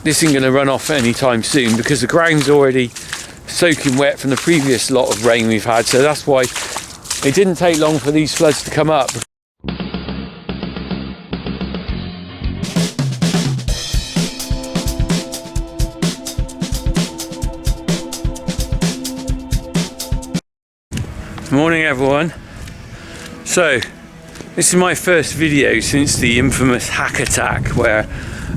this isn't going to run off anytime soon because the ground's already soaking wet from the previous lot of rain we've had, so that's why it didn't take long for these floods to come up. Morning everyone. So this is my first video since the infamous hack attack where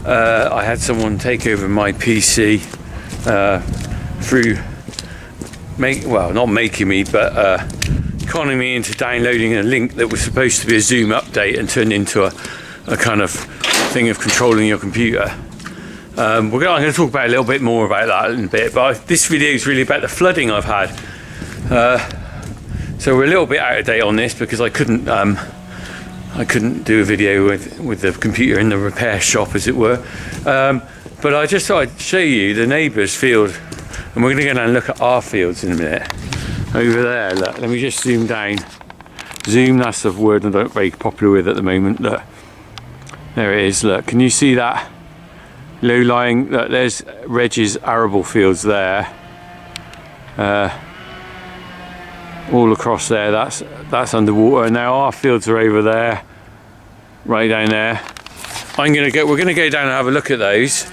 I had someone take over my PC through not making me, but conning me into downloading a link that was supposed to be a Zoom update and turned into a kind of thing of controlling your computer. I'm going to talk about a little bit more about that in a bit, but this video is really about the flooding I've had. So we're a little bit out of date on this because I couldn't do a video with the computer in the repair shop, as it were. But I just thought I'd show you the neighbour's field, and we're going to go down and look at our fields in a minute. Over there, look, let me just zoom down. Zoom, that's the word I'm not very popular with at the moment. Look, there it is. Look, can you see that low-lying? Look, there's Reg's arable fields there. All across there, that's underwater. Now our fields are over there, right down there. We're gonna go down and have a look at those.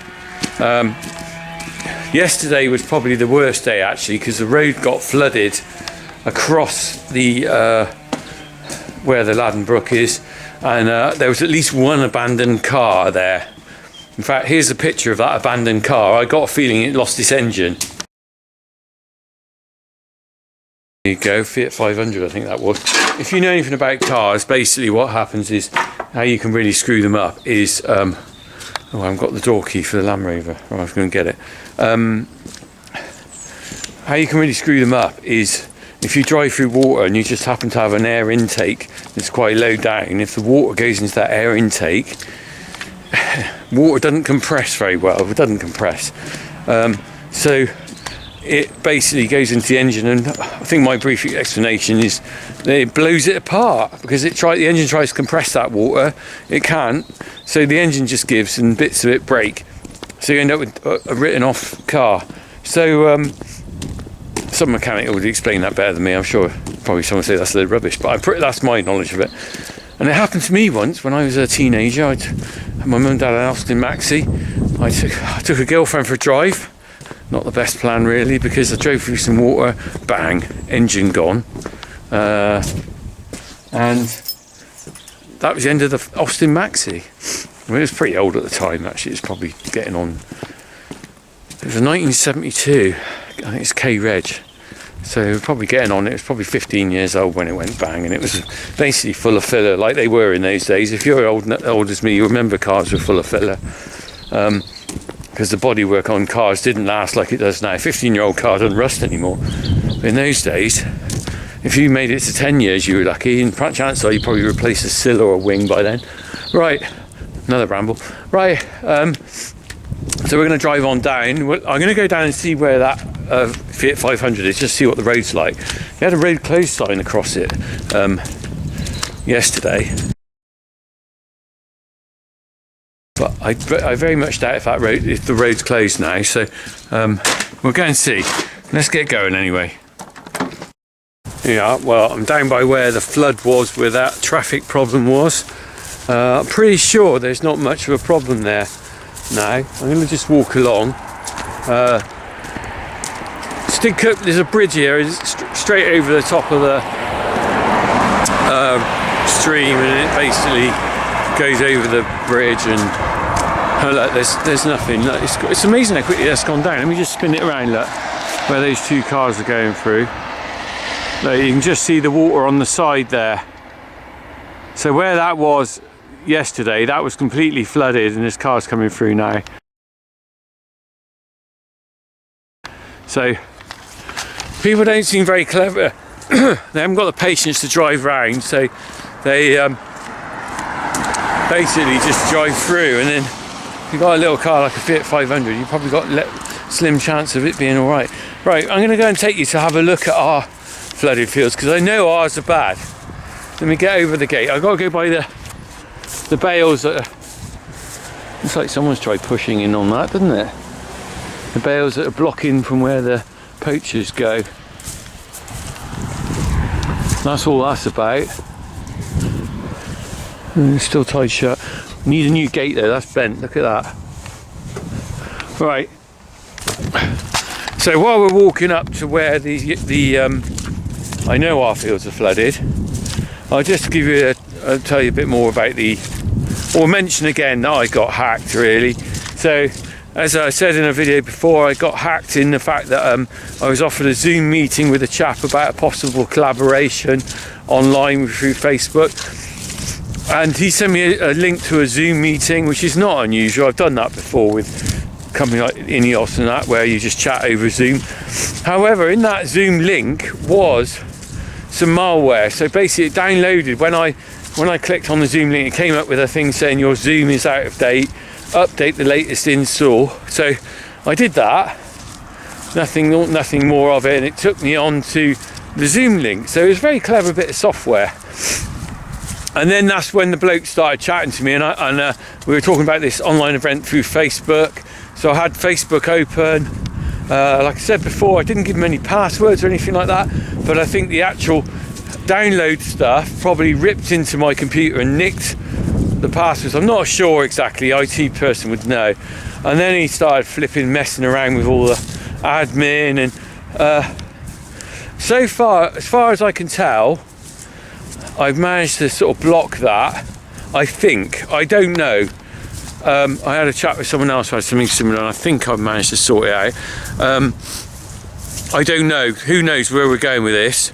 Yesterday was probably the worst day actually, because the road got flooded across the where the Laden Brook is, and there was at least one abandoned car there. In fact, here's a picture of that abandoned car. I got a feeling it lost its engine. There you go, Fiat 500 I think that was. If you know anything about cars, basically what happens is, how you can really screw them up is, oh, I haven't got the door key for the Land Rover, I was going to get it. How you can really screw them up is, if you drive through water and you just happen to have an air intake that's quite low down, if the water goes into that air intake, water doesn't compress very well, it doesn't compress. So it basically goes into the engine, and I think my brief explanation is that it blows it apart because the engine tries to compress that water, it can't, so the engine just gives and bits of it break, so you end up with a written off car. So some mechanic would explain that better than me, I'm sure. Probably someone would say that's a load of rubbish, but that's my knowledge of it. And it happened to me once when I was a teenager. My mum and dad had an Austin Maxi. I took a girlfriend for a drive. Not the best plan really, because I drove through some water, bang, engine gone, and that was the end of the Austin Maxi. I mean, it was pretty old at the time actually, it was probably getting on, it was a 1972, I think it's K-Reg, so probably getting on, it was probably 15 years old when it went bang, and it was basically full of filler like they were in those days. If you're old as me, you remember cars were full of filler. Because the bodywork on cars didn't last like it does now. A 15-year-old car doesn't rust anymore. But in those days, if you made it to 10 years, you were lucky, and chances are you probably replaced a sill or a wing by then. Right, another ramble. Right, so we're going to drive on down. I'm going to go down and see where that Fiat 500 is, just see what the road's like. They had a road closed sign across it yesterday. But I very much doubt if the road's closed now, so we'll go and see. Let's get going anyway. Yeah, well, I'm down by where the flood was, where that traffic problem was. I'm pretty sure there's not much of a problem there now. I'm going to just walk along. There's a bridge here, it's straight over the top of the stream, and it basically goes over the bridge, and look, there's nothing. Look, it's amazing how quickly that's gone down. Let me just spin it around, look, where those two cars are going through. Look, you can just see the water on the side there. So where that was yesterday, that was completely flooded, and this car's coming through now. So people don't seem very clever. They haven't got the patience to drive around, so they basically just drive through, and then if you've got a little car like a Fiat 500, you've probably got a slim chance of it being all right. Right, I'm going to go and take you to have a look at our flooded fields, because I know ours are bad. Let me get over the gate. I've got to go by the bales that Looks like someone's tried pushing in on that, doesn't it? The bales that are blocking from where the poachers go. That's all that's about. And it's still tied shut. Need a new gate though, that's bent, look at that. Right. So while we're walking up to where I know our fields are flooded, I'll just give you I'll tell you a bit more about or mention again that I got hacked really. So as I said in a video before, I got hacked in the fact that I was offered a Zoom meeting with a chap about a possible collaboration online through Facebook, and he sent me a link to a Zoom meeting, which is not unusual. I've done that before with a company like Ineos and that, where you just chat over Zoom. However, in that Zoom link was some malware. So basically it downloaded, when I clicked on the Zoom link, it came up with a thing saying your Zoom is out of date, update the latest install. So I did that, nothing more of it, and it took me on to the Zoom link. So it was a very clever bit of software. And then that's when the bloke started chatting to me, and we were talking about this online event through Facebook. So I had Facebook open. Like I said before, I didn't give him any passwords or anything like that, but I think the actual download stuff probably ripped into my computer and nicked the passwords. I'm not sure exactly, IT person would know. And then he started messing around with all the admin, and so far, as far as I can tell, I've managed to sort of block that, I think. I don't know. I had a chat with someone else who had something similar, and I think I've managed to sort it out. I don't know. Who knows where we're going with this?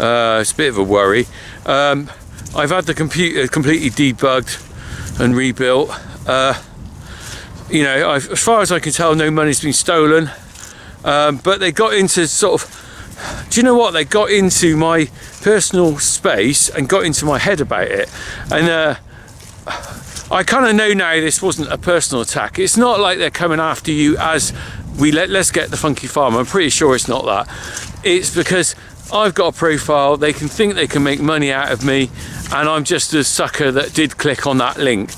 It's a bit of a worry. I've had the computer completely debugged and rebuilt. You know, as far as I can tell, no money's been stolen. But they got into sort of... Do you know what? They got into my personal space and got into my head about it. And I kind of know now this wasn't a personal attack. It's not like they're coming after you as let's get the funky farm. I'm pretty sure it's not that. It's because I've got a profile, they can think they can make money out of me, and I'm just a sucker that did click on that link.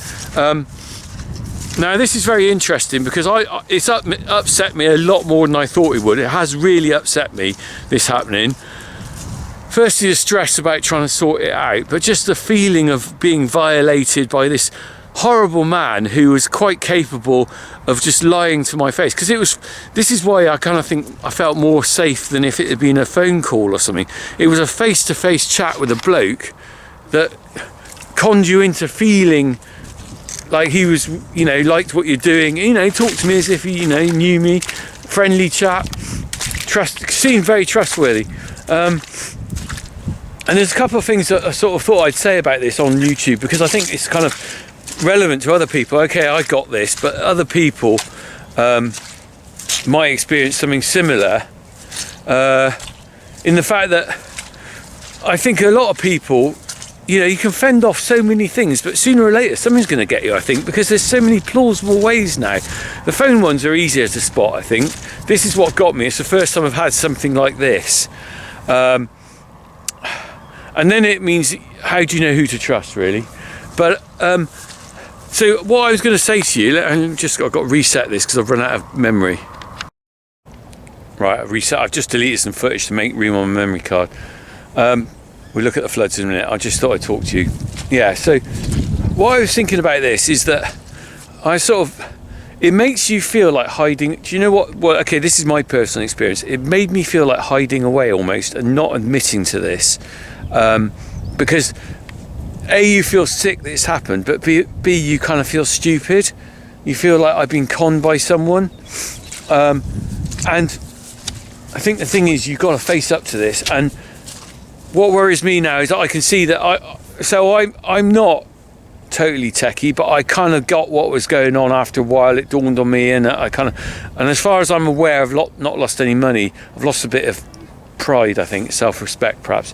Now this is very interesting because it's upset me a lot more than I thought it would. It has really upset me, this happening. Firstly, the stress about trying to sort it out, but just the feeling of being violated by this horrible man who was quite capable of just lying to my face. Because this is why I kind of think I felt more safe than if it had been a phone call or something. It was a face-to-face chat with a bloke that conned you into feeling like he was, you know, liked what you're doing, you know, talked to me as if he, you know, knew me, friendly chap, seemed very trustworthy. And there's a couple of things that I sort of thought I'd say about this on YouTube, because I think it's kind of relevant to other people. Okay, I got this, but other people might experience something similar, in the fact that I think a lot of people, you know, you can fend off so many things, but sooner or later something's going to get you, I think, because there's so many plausible ways now. The phone ones are easier to spot, I think. This is what got me. It's the first time I've had something like this. And then it means, how do you know who to trust, really? But so what I was going to say to you, and I've got to reset this because I've run out of memory. Right, I've just deleted some footage to make room on my memory card. We'll look at the floods in a minute. I just thought I'd talk to you. Yeah, so what I was thinking about this is that it makes you feel like hiding. Do you know what? Well, okay, this is my personal experience. It made me feel like hiding away almost and not admitting to this. Because A, you feel sick that it's happened, but B, you kind of feel stupid. You feel like I've been conned by someone. And I think the thing is, you've got to face up to this. And what worries me now is that I can see that I'm not totally techie, but I kind of got what was going on after a while. It dawned on me, and and as far as I'm aware, I've not lost any money. I've lost a bit of pride, I think, self-respect perhaps.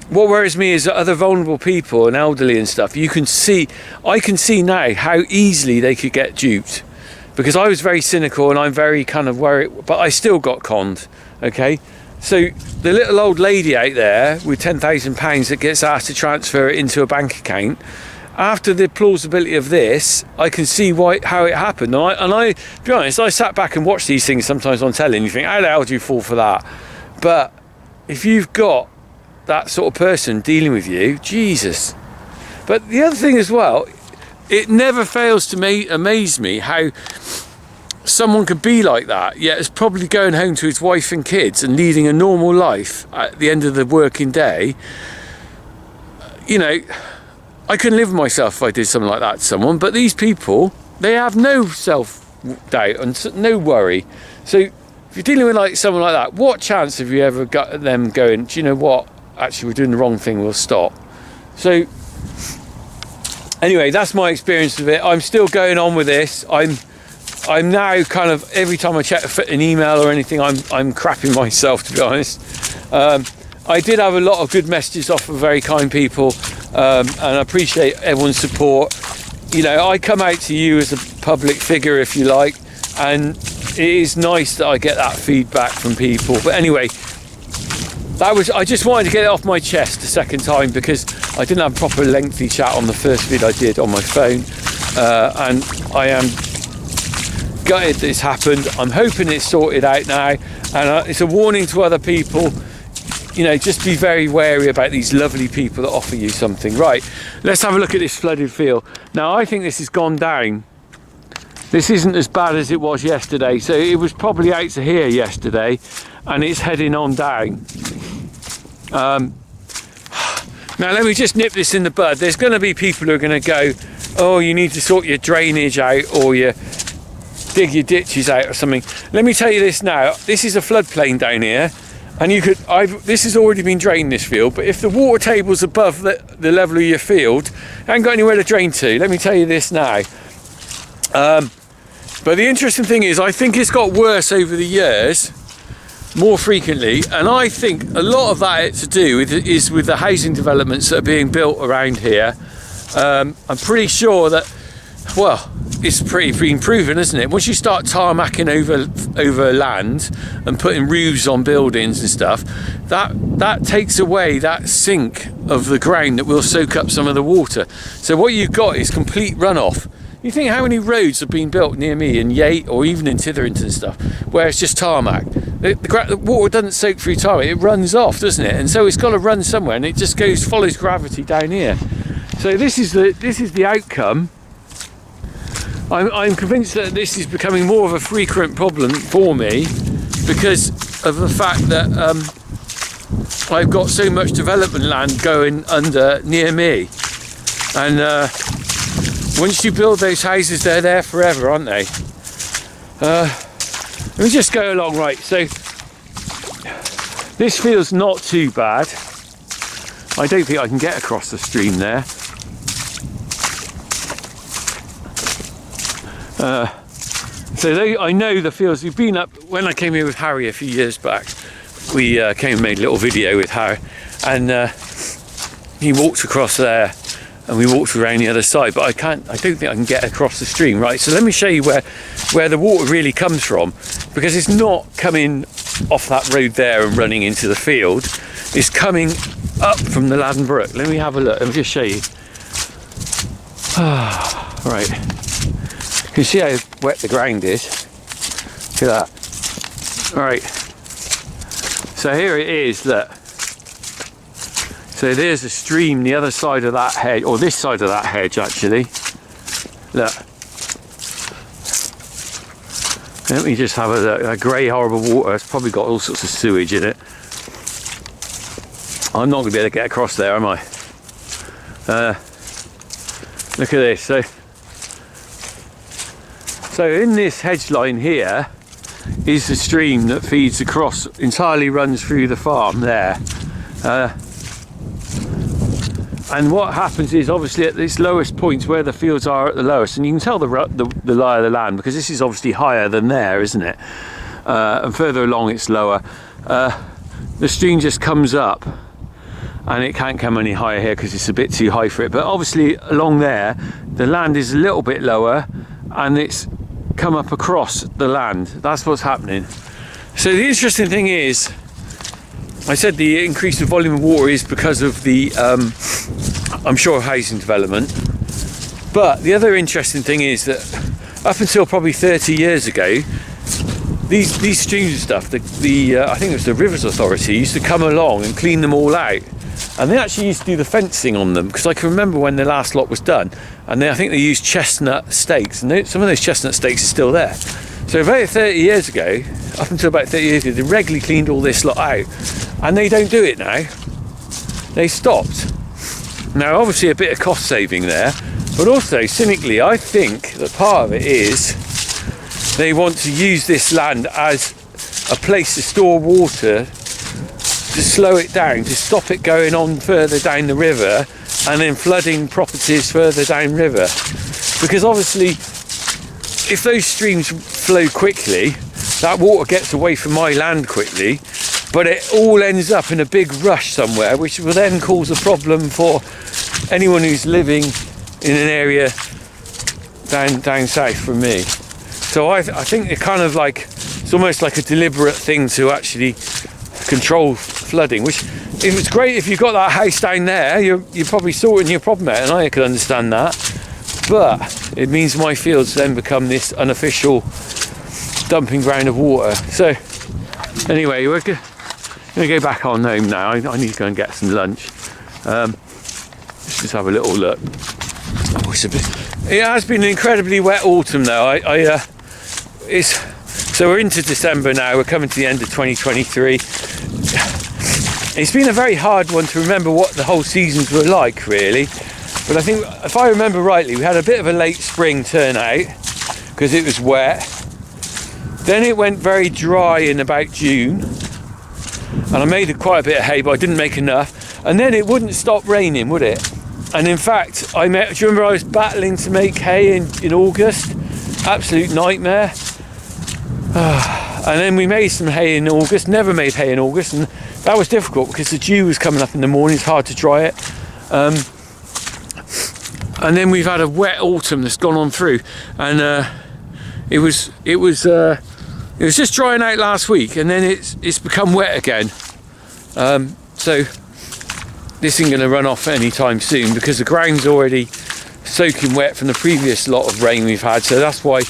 What worries me is that other vulnerable people and elderly and stuff, I can see now how easily they could get duped, because I was very cynical and I'm very kind of worried, but I still got conned. Okay, so the little old lady out there with £10,000 that gets asked to transfer it into a bank account, after the plausibility of this, I can see how it happened. And I, to be honest, I sat back and watched these things sometimes on telly and you think, how the hell do you fall for that? But if you've got that sort of person dealing with you, Jesus. But the other thing as well, it never fails to amaze me how someone could be like that, yet is probably going home to his wife and kids and leading a normal life at the end of the working day. You know, I couldn't live with myself if I did something like that to someone, but these people, they have no self-doubt and no worry. So if you're dealing with like someone like that, what chance have you ever got them going, do you know what, actually we're doing the wrong thing, we'll stop? So anyway, that's my experience of it. I'm still going on with this. I'm now kind of, every time I check an email or anything, I'm crapping myself, to be honest. I did have a lot of good messages off of very kind people, and I appreciate everyone's support. You know, I come out to you as a public figure, if you like, and it is nice that I get that feedback from people. But anyway, I just wanted to get it off my chest a second time, because I didn't have a proper lengthy chat on the first vid I did on my phone, and I am gutted this happened. I'm hoping it's sorted out now, and it's a warning to other people. You know, just be very wary about these lovely people that offer you something. Right, let's have a look at this flooded field. Now, I think this has gone down. This isn't as bad as it was yesterday. So it was probably out to here yesterday, and it's heading on down. Now, let me just nip this in the bud. There's going to be people who are going to go, oh, you need to sort your drainage out, or you dig your ditches out or something. Let me tell you this now. This is a floodplain down here. And this has already been drained, this field, but if the water table's above the level of your field, I ain't got anywhere to drain to. Let me tell you this now. But the interesting thing is, I think it's got worse over the years, more frequently, and I think a lot of that to do is with the housing developments that are being built around here. I'm pretty sure that, well, it's been proven, isn't it? Once you start tarmacking over land and putting roofs on buildings and stuff, that takes away that sink of the ground that will soak up some of the water. So what you've got is complete runoff. You think how many roads have been built near me in Yate or even in Titherington and stuff where it's just tarmac. The water doesn't soak through tarmac, it runs off, doesn't it? And so it's got to run somewhere, and it just follows gravity down here. So this is the outcome. I'm convinced that this is becoming more of a frequent problem for me because of the fact that I've got so much development land going under near me, and once you build those houses, they're there forever, aren't they? Let me just go along. Right, so this feels not too bad. I don't think I can get across the stream there. I know the fields. We've been up, when I came here with Harry a few years back, we came and made a little video with Harry, and he walked across there and we walked around the other side, but I don't think I can get across the stream. Right, so let me show you where the water really comes from, because it's not coming off that road there and running into the field. It's coming up from the Laden Brook. Let me have a look. Let me just show you. Right. You can see how wet the ground is. Look at that. All right. So here it is, look. So there's a stream the other side of that hedge, or this side of that hedge actually. Look. Let me just have a look. That grey horrible water, it's probably got all sorts of sewage in it. I'm not going to be able to get across there, am I? Look at this. So in this hedge line here is the stream that feeds across, entirely runs through the farm there. And what happens is, obviously at this lowest point where the fields are at the lowest, and you can tell the lie of the land because this is obviously higher than there, isn't it? And further along it's lower. The stream just comes up, and it can't come any higher here because it's a bit too high for it. But obviously along there, the land is a little bit lower, and it's come up across the land. That's what's happening. So the interesting thing is, I said the increase in volume of water is because of the, I'm sure, housing development. But the other interesting thing is that up until probably 30 years ago, these streams and stuff, I think it was the Rivers Authority, used to come along and clean them all out. And they actually used to do the fencing on them, because I can remember when the last lot was done, and I think they used chestnut stakes, and some of those chestnut stakes are still there. So about 30 years ago, up until about 30 years ago, they regularly cleaned all this lot out, and they don't do it now. They stopped. Now obviously a bit of cost saving there, but also cynically I think that part of it is they want to use this land as a place to store water, to slow it down, to stop it going on further down the river and then flooding properties further down river. Because obviously if those streams flow quickly, that water gets away from my land quickly, but it all ends up in a big rush somewhere, which will then cause a problem for anyone who's living in an area down south from me. So I think it's kind of like, it's almost like a deliberate thing to actually control flooding, which if it's great if you've got that house down there, you're probably sorting your problem out, and I could understand that, but it means my fields then become this unofficial dumping ground of water. So anyway, we're going to go back on home now. I need to go and get some lunch. Let's just have a little look. Oh, it has been an incredibly wet autumn though. So we're into December now, we're coming to the end of 2023. It's been a very hard one to remember what the whole seasons were like really, but I think if I remember rightly, we had a bit of a late spring turnout because it was wet. Then it went very dry in about June, and I made quite a bit of hay, but I didn't make enough, and then it wouldn't stop raining, would it? And in fact, do you remember I was battling to make hay in August? Absolute nightmare. And then we made some hay in August, never made hay in August, and that was difficult because the dew was coming up in the morning, it's hard to dry it. And then we've had a wet autumn that's gone on through, and it was just drying out last week, and then it's become wet again. So this isn't going to run off anytime soon because the ground's already soaking wet from the previous lot of rain we've had, so that's why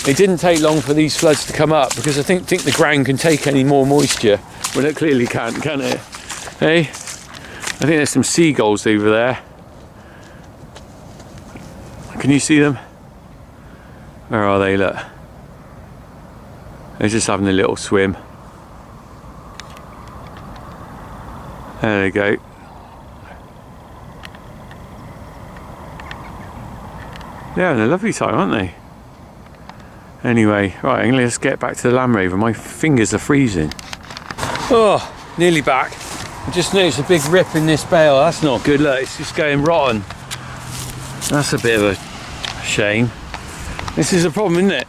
it didn't take long for these floods to come up, because I think the ground can take any more moisture. Well, it clearly can't, can it? Hey, I think there's some seagulls over there. Can you see them? Where are they? Look. They're just having a little swim. There they go. They're having a lovely time, aren't they? Anyway, right, let's get back to the Land Rover. My fingers are freezing. Oh, nearly back. I just noticed a big rip in this bale. That's not good. Look, it's just going rotten. That's a bit of a shame. This is a problem, isn't it?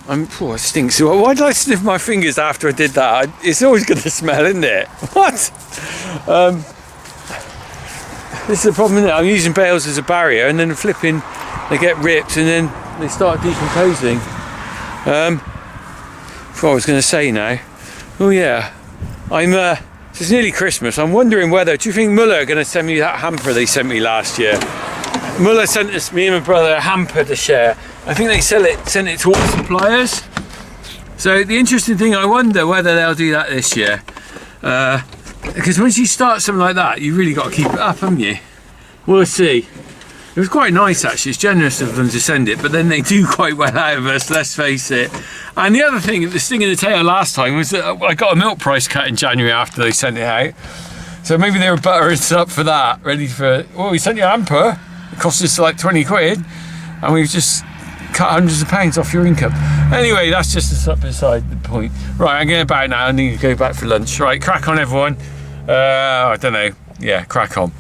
Oh, it stinks. Why did I sniff my fingers after I did that? It's always going to smell, isn't it? What? This is a problem, isn't it? I'm using bales as a barrier, and then flipping, they get ripped, and then they start decomposing. What I was going to say now. Oh yeah, it's nearly Christmas. I'm wondering whether, do you think Muller are going to send me that hamper they sent me last year? Muller sent me and my brother a hamper to share. I think they sent it to all suppliers. So the interesting thing, I wonder whether they'll do that this year. Because once you start something like that, you really got to keep it up, haven't you? We'll see. It was quite nice actually, it's generous of them to send it, but then they do quite well out of us, let's face it. And the other thing, the sting in the tail last time was that I got a milk price cut in January after they sent it out. So maybe they were buttering us up for that, ready for, well, we sent you a hamper, it cost us like 20 quid, and we've just cut hundreds of pounds off your income. Anyway, that's just beside the point. Right, I'm getting back now, I need to go back for lunch. Right, crack on everyone. I don't know, yeah, crack on.